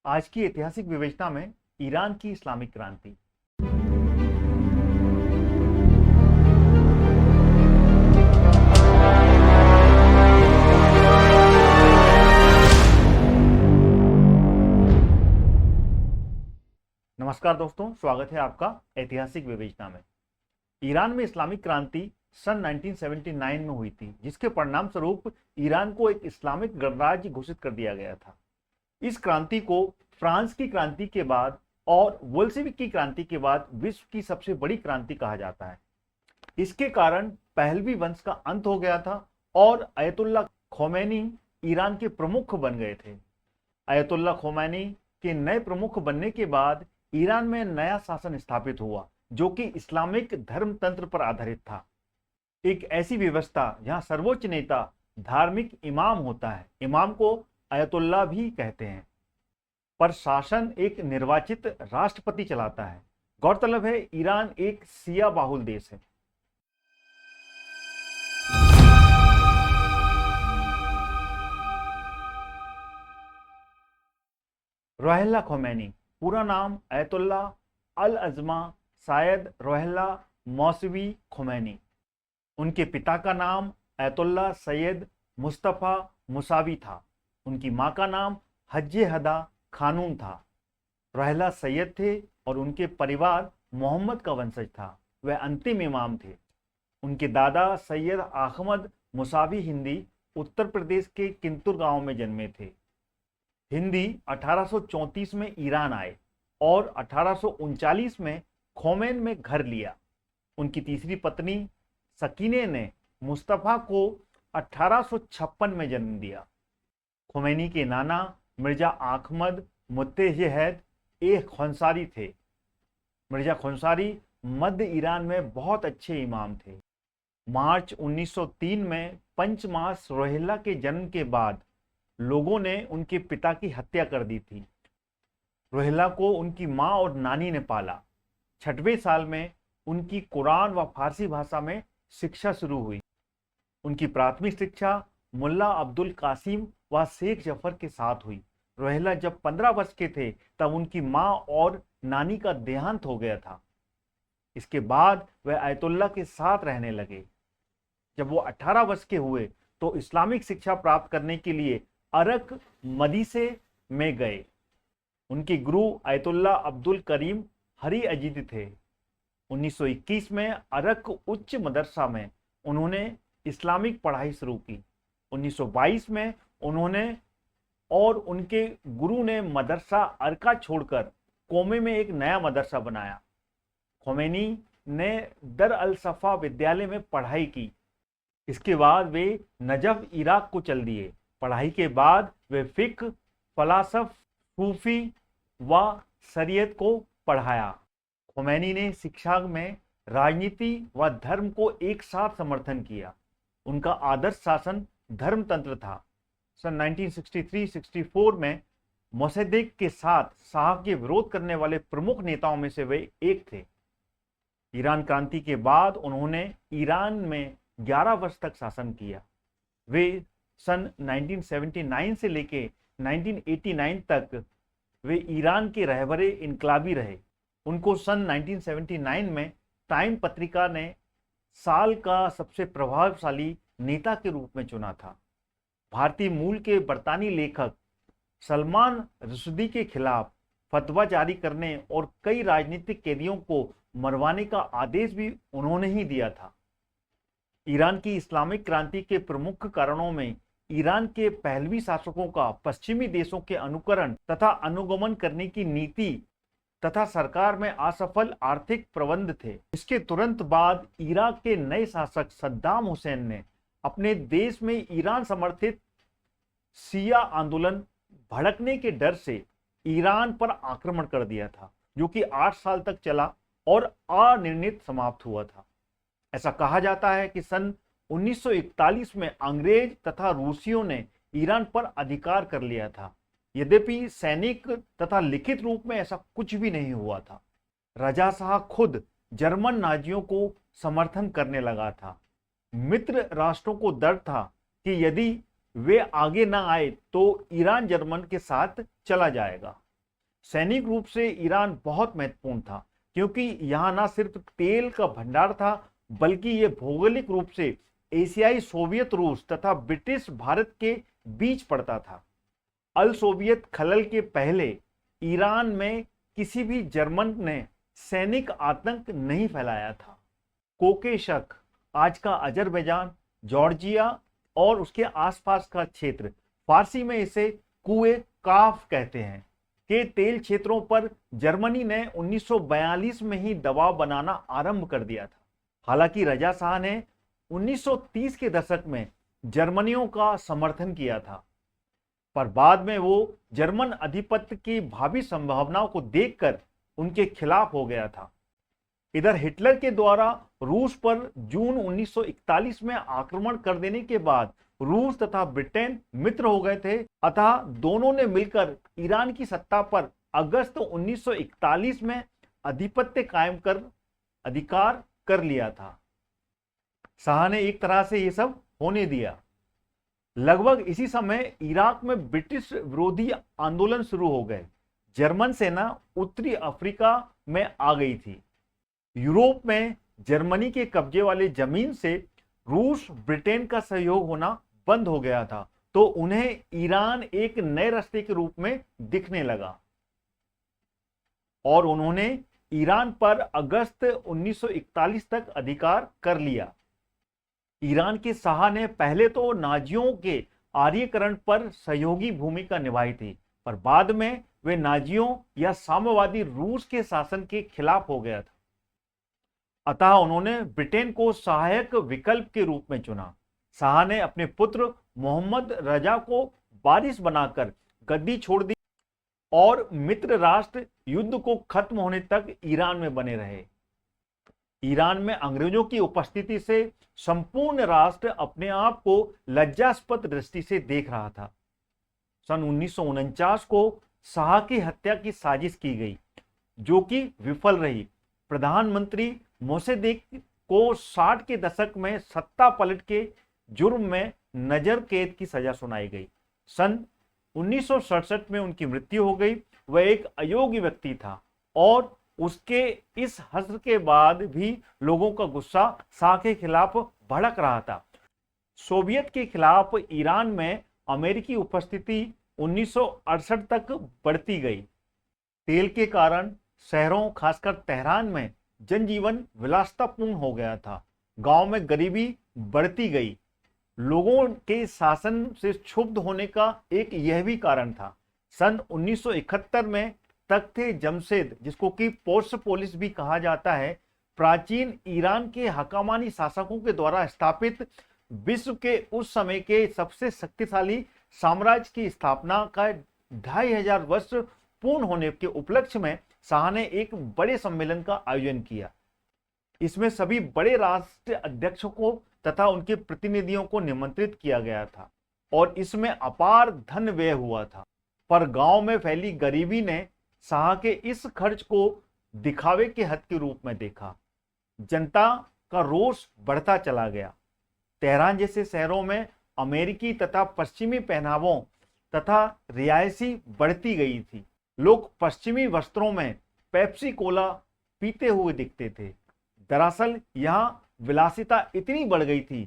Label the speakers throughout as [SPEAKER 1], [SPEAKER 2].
[SPEAKER 1] आज की ऐतिहासिक विवेचना में ईरान की इस्लामिक क्रांति। नमस्कार दोस्तों, स्वागत है आपका ऐतिहासिक विवेचना में। ईरान में इस्लामिक क्रांति सन 1979 में हुई थी, जिसके परिणाम स्वरूप ईरान को एक इस्लामिक गणराज्य घोषित कर दिया गया था। इस क्रांति को फ्रांस की क्रांति के बाद और बोल्शेविक की क्रांति के बाद विश्व की सबसे बड़ी क्रांति कहा जाता है। इसके कारण पहलवी वंश का अंत हो गया था और अयतुल्ला खोमैनी ईरान के प्रमुख बन गए थे। अयतुल्ला खोमैनी के नए प्रमुख बनने के बाद ईरान में नया शासन स्थापित हुआ, जो कि इस्लामिक धर्मतंत्र पर आधारित था। एक ऐसी व्यवस्था जहां सर्वोच्च नेता धार्मिक इमाम होता है। इमाम को अयतुल्ला भी कहते हैं, पर शासन एक निर्वाचित राष्ट्रपति चलाता है। गौरतलब है, ईरान एक शिया बाहुल देश है। रुहुल्लाह खोमैनी, पूरा नाम अयतुल्ला अल अज़मा सायद रुहुल्लाह मौसवी खोमैनी। उनके पिता का नाम अयतुल्ला सैयद मुस्तफ़ा मुसावी था। उनकी मां का नाम हज्जे हदा खानून था। रुहुल्लाह सैयद थे और उनके परिवार मोहम्मद का वंशज था। वह अंतिम इमाम थे। उनके दादा सैयद अहमद मुसावी हिंदी उत्तर प्रदेश के किंतुर गांव में जन्मे थे। हिंदी 1834 में ईरान आए और 1839 में खोमेन में घर लिया। उनकी तीसरी पत्नी सकीने ने मुस्तफ़ा को 1856 में जन्म दिया। खोमैनी के नाना मिर्जा अहमद मुत्तहद ए खंसारी थे। मिर्जा खंसारी मध्य ईरान में बहुत अच्छे इमाम थे। मार्च 1903 में पंचमास रुहुल्लाह के जन्म के बाद लोगों ने उनके पिता की हत्या कर दी थी। रुहुल्लाह को उनकी मां और नानी ने पाला। 6वें साल में उनकी कुरान व फारसी भाषा में शिक्षा शुरू हुई। उनकी प्राथमिक शिक्षा मुल्ला अब्दुल कासिम व शेख जफर के साथ हुई। रुहुल्लाह जब 15 वर्ष के थे तब उनकी मां और नानी का देहांत हो गया था। इसके बाद वह अयतुल्ला के साथ रहने लगे। जब वो 18 वर्ष के हुए तो इस्लामिक शिक्षा प्राप्त करने के लिए अरक मदीसे में गए। उनके गुरु अयतुल्ला अब्दुल करीम हरी अजीद थे। 1921 में अरक उच्च मदरसा में उन्होंने इस्लामिक पढ़ाई शुरू की। 1922 में उन्होंने और उनके गुरु ने मदरसा अरका छोड़कर कोमे में एक नया मदरसा बनाया। खोमैनी ने दर अल सफा विद्यालय में पढ़ाई की। इसके बाद वे नजफ इराक को चल दिए। पढ़ाई के बाद वे फिक्र, फलासफ, सूफी व शरीयत को पढ़ाया। खोमैनी ने शिक्षा में राजनीति व धर्म को एक साथ समर्थन किया। उनका आदर्श शासन धर्मतंत्र था। सन 1963-64 में मोसद्देक के साथ शाह के विरोध करने वाले प्रमुख नेताओं में से वे एक थे। ईरान क्रांति के बाद उन्होंने ईरान में 11 वर्ष तक शासन किया। वे सन 1979 से लेके 1989 तक वे ईरान के रहबरे इनकलाबी रहे। उनको सन 1979 में टाइम पत्रिका ने साल का सबसे प्रभावशाली नेता के रूप में चुना था। भारतीय मूल के बरतानी लेखक सलमान रुश्दी के खिलाफ फतवा जारी करने और कई राजनीतिक कैदियों को मरवाने का आदेश भी उन्होंने ही दिया था। ईरान की इस्लामिक क्रांति के प्रमुख कारणों में ईरान के पहलवी शासकों का पश्चिमी देशों के अनुकरण तथा अनुगमन करने की नीति तथा सरकार में असफल आर्थिक प्रबंध थे। इसके तुरंत बाद इराक के नए शासक सद्दाम हुसैन ने अपने देश में ईरान समर्थित शिया आंदोलन भड़कने के डर से ईरान पर आक्रमण कर दिया था, जो कि 8 साल तक चला और अनिर्णित समाप्त हुआ था। ऐसा कहा जाता है कि सन 1941 में अंग्रेज तथा रूसियों ने ईरान पर अधिकार कर लिया था। यद्यपि सैनिक तथा लिखित रूप में ऐसा कुछ भी नहीं हुआ था। रजा शाह खुद जर्मन नाजियों को समर्थन करने लगा था। मित्र राष्ट्रों को डर था कि यदि वे आगे न आए तो ईरान जर्मन के साथ चला जाएगा। सैनिक रूप से ईरान बहुत महत्वपूर्ण था, क्योंकि यहाँ न सिर्फ तेल का भंडार था, बल्कि ये भौगोलिक रूप से एशियाई सोवियत रूस तथा ब्रिटिश भारत के बीच पड़ता था। अल सोवियत खलल के पहले ईरान में किसी भी जर्मन ने सैनिक आतंक नहीं फैलाया था। कोकेशक, आज का अजरबैजान, जॉर्जिया और उसके आसपास का क्षेत्र, फारसी में इसे कुए काफ कहते हैं, के तेल क्षेत्रों पर जर्मनी ने 1942 में ही दबाव बनाना आरंभ कर दिया था। हालांकि रजा शाह ने 1930 के दशक में जर्मनियों का समर्थन किया था, पर बाद में वो जर्मन आधिपत्य की भावी संभावनाओं को देखकर उनके खिलाफ हो गया था। इधर हिटलर के द्वारा रूस पर जून 1941 में आक्रमण कर देने के बाद रूस तथा ब्रिटेन मित्र हो गए थे, अतः दोनों ने मिलकर ईरान की सत्ता पर अगस्त 1941 में आधिपत्य कायम कर अधिकार कर लिया था। शाह ने एक तरह से ये सब होने दिया। लगभग इसी समय इराक में ब्रिटिश विरोधी आंदोलन शुरू हो गए। जर्मन सेना उत्तरी अफ्रीका में आ गई थी। यूरोप में जर्मनी के कब्जे वाले जमीन से रूस ब्रिटेन का सहयोग होना बंद हो गया था, तो उन्हें ईरान एक नए रास्ते के रूप में दिखने लगा और उन्होंने ईरान पर अगस्त 1941 तक अधिकार कर लिया। ईरान के शाह ने पहले तो नाजियों के आर्यीकरण पर सहयोगी भूमिका निभाई थी, पर बाद में वे नाजियों या साम्यवादी रूस के शासन के खिलाफ हो गया था। अतः उन्होंने ब्रिटेन को सहायक विकल्प के रूप में चुना। शाह ने अपने पुत्र मोहम्मद रजा को वारिस बनाकर गद्दी छोड़ दी और मित्र राष्ट्र युद्ध को खत्म होने तक ईरान में बने रहे। ईरान में अंग्रेजों की उपस्थिति से संपूर्ण राष्ट्र अपने आप को लज्जास्पद दृष्टि से देख रहा था। सन 1949 को शाह की हत्या की साजिश की गई, जो कि विफल रही। प्रधानमंत्री मोसद्देक को 60 के दशक में सत्ता पलट के जुर्म में नजर कैद की सजा सुनाई गई। सन 1967 में उनकी मृत्यु हो गई। वह एक अयोग्य व्यक्ति था और उसके इस हश्र के बाद भी लोगों का गुस्सा शाह के खिलाफ भड़क रहा था। सोवियत के खिलाफ ईरान में अमेरिकी उपस्थिति 1968 तक बढ़ती गई। तेल के कारण शहरों, खासकर तेहरान में जनजीवन विलासितापूर्ण हो गया था। गांव में गरीबी बढ़ती गई। लोगों के शासन से क्षुब्ध होने का एक यह भी कारण था। सन 1971 में तख्त जमशेद, जिसको कि पोर्सपोलिस भी कहा जाता है, प्राचीन ईरान के हकामानी शासकों के द्वारा स्थापित विश्व के उस समय के सबसे शक्तिशाली साम्राज्य की स्थापना का 2500 वर्ष पूर्ण होने के उपलक्ष्य में शाह ने एक बड़े सम्मेलन का आयोजन किया। इसमें सभी बड़े राष्ट्र अध्यक्षों को तथा उनके प्रतिनिधियों को निमंत्रित किया गया था और इसमें अपार धन व्यय हुआ था। पर गांव में फैली गरीबी ने शाह के इस खर्च को दिखावे के हद के रूप में देखा। जनता का रोष बढ़ता चला गया। तेहरान जैसे शहरों में अमेरिकी तथा पश्चिमी पहनावों तथा रियायती बढ़ती गई थी। लोग पश्चिमी वस्त्रों में पेप्सी कोला पीते हुए दिखते थे। दरअसल यहाँ विलासिता इतनी बढ़ गई थी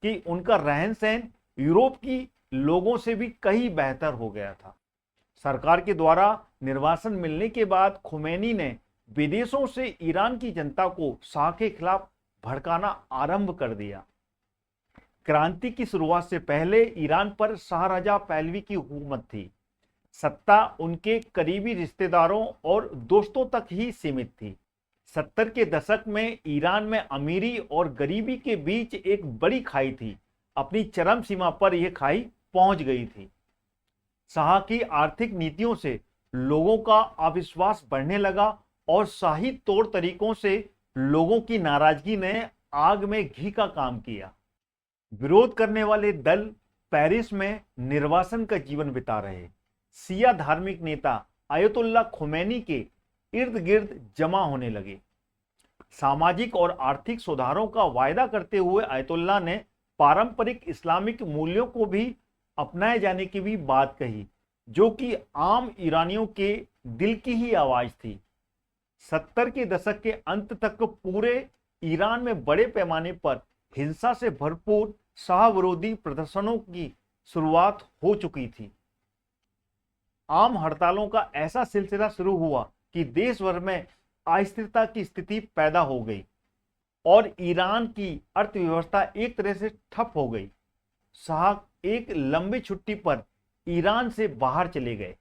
[SPEAKER 1] कि उनका रहन सहन यूरोप की लोगों से भी कहीं बेहतर हो गया था। सरकार के द्वारा निर्वासन मिलने के बाद खुमैनी ने विदेशों से ईरान की जनता को शाह के खिलाफ भड़काना आरंभ कर दिया। क्रांति की शुरुआत से पहले ईरान पर शाह रजा पहलवी की हुकूमत थी। सत्ता उनके करीबी रिश्तेदारों और दोस्तों तक ही सीमित थी। 70 के दशक में ईरान में अमीरी और गरीबी के बीच एक बड़ी खाई थी। अपनी चरम सीमा पर यह खाई पहुंच गई थी। शाह की आर्थिक नीतियों से लोगों का अविश्वास बढ़ने लगा और शाही तौर तरीकों से लोगों की नाराजगी ने आग में घी का काम किया। विरोध करने वाले दल पेरिस में निर्वासन का जीवन बिता रहे। शिया धार्मिक नेता आयतुल्ला खुमैनी के इर्द गिर्द जमा होने लगे। सामाजिक और आर्थिक सुधारों का वायदा करते हुए आयतुल्ला ने पारंपरिक इस्लामिक मूल्यों को भी अपनाए जाने की भी बात कही। जो कि आम ईरानियों के दिल की ही आवाज थी। 70 के दशक के अंत तक पूरे ईरान में बड़े पैमाने पर हिंसा से भरपूर शाह विरोधी प्रदर्शनों की शुरुआत हो चुकी थी। आम हड़तालों का ऐसा सिलसिला शुरू हुआ कि देश भर में अस्थिरता की स्थिति पैदा हो गई और ईरान की अर्थव्यवस्था एक तरह से ठप हो गई। शाह एक लंबी छुट्टी पर ईरान से बाहर चले गए।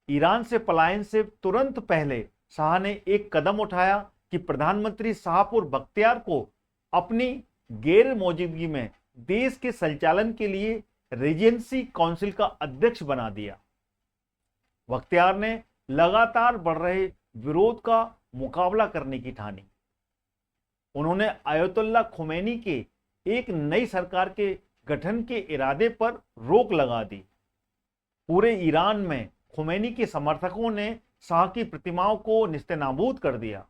[SPEAKER 1] ईरान से पलायन से तुरंत पहले शाह ने एक कदम उठाया कि प्रधानमंत्री शाहपुर बख्तियार को अपनी गैर मौजूदगी में देश के संचालन के लिए रेजेंसी काउंसिल का अध्यक्ष बना दिया। बख्तियार ने लगातार बढ़ रहे विरोध का मुकाबला करने की ठानी। उन्होंने अयतुल्ला खुमैनी के एक नई सरकार के गठन के इरादे पर रोक लगा दी। पूरे ईरान में खुमैनी के समर्थकों ने शाह की प्रतिमाओं को निस्तेनाबूद कर दिया।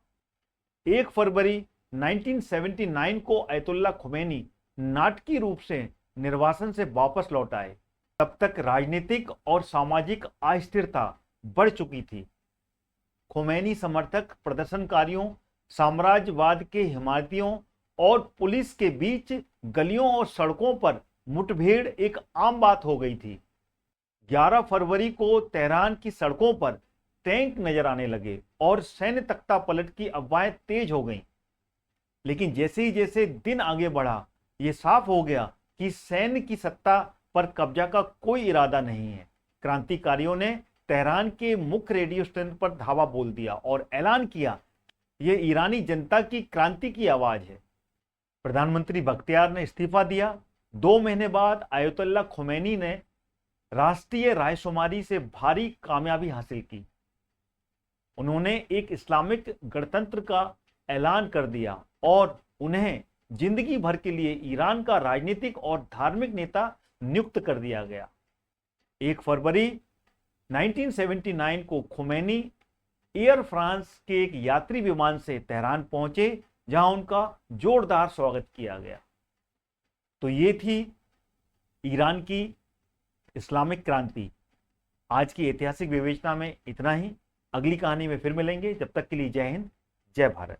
[SPEAKER 1] 1 फरवरी 1979 को अयतुल्ला खुमैनी नाटकीय रूप से निर्वासन से वापस लौट आए। तब तक राजनीतिक और सामाजिक अस्थिरता बढ़ चुकी थी। खुमैनी समर्थक प्रदर्शनकारियों, साम्राज्यवाद के हिमायतियों और पुलिस के बीच गलियों और सड़कों पर मुठभेड़ एक आम बात हो गई थी। 11 फरवरी को तेहरान की सड़कों पर टैंक नजर आने लगे और सैन्य तख्ता पलट की अफवाहें तेज हो गईं। लेकिन जैसे ही जैसे दिन आगे बढ़ा, यह साफ हो गया कि सैन्य की सत्ता पर कब्जा का कोई इरादा नहीं है। क्रांतिकारियों ने तेहरान के मुख्य रेडियो स्टेशन पर धावा बोल दिया और ऐलान किया, यह ईरानी जनता की क्रांति की आवाज है। प्रधानमंत्री बख्तियार ने इस्तीफा दिया। 2 महीने बाद अयतुल्ला खुमैनी ने राष्ट्रीय रायशुमारी से भारी कामयाबी हासिल की। उन्होंने एक इस्लामिक गणतंत्र का ऐलान कर दिया और उन्हें जिंदगी भर के लिए ईरान का राजनीतिक और धार्मिक नेता नियुक्त कर दिया गया। 1 फरवरी 1979 को खुमैनी एयर फ्रांस के एक यात्री विमान से तेहरान पहुंचे, जहां उनका जोरदार स्वागत किया गया। तो ये थी ईरान की इस्लामिक क्रांति। आज की ऐतिहासिक विवेचना में इतना ही। अगली कहानी में फिर मिलेंगे। जब तक के लिए जय हिंद, जय भारत।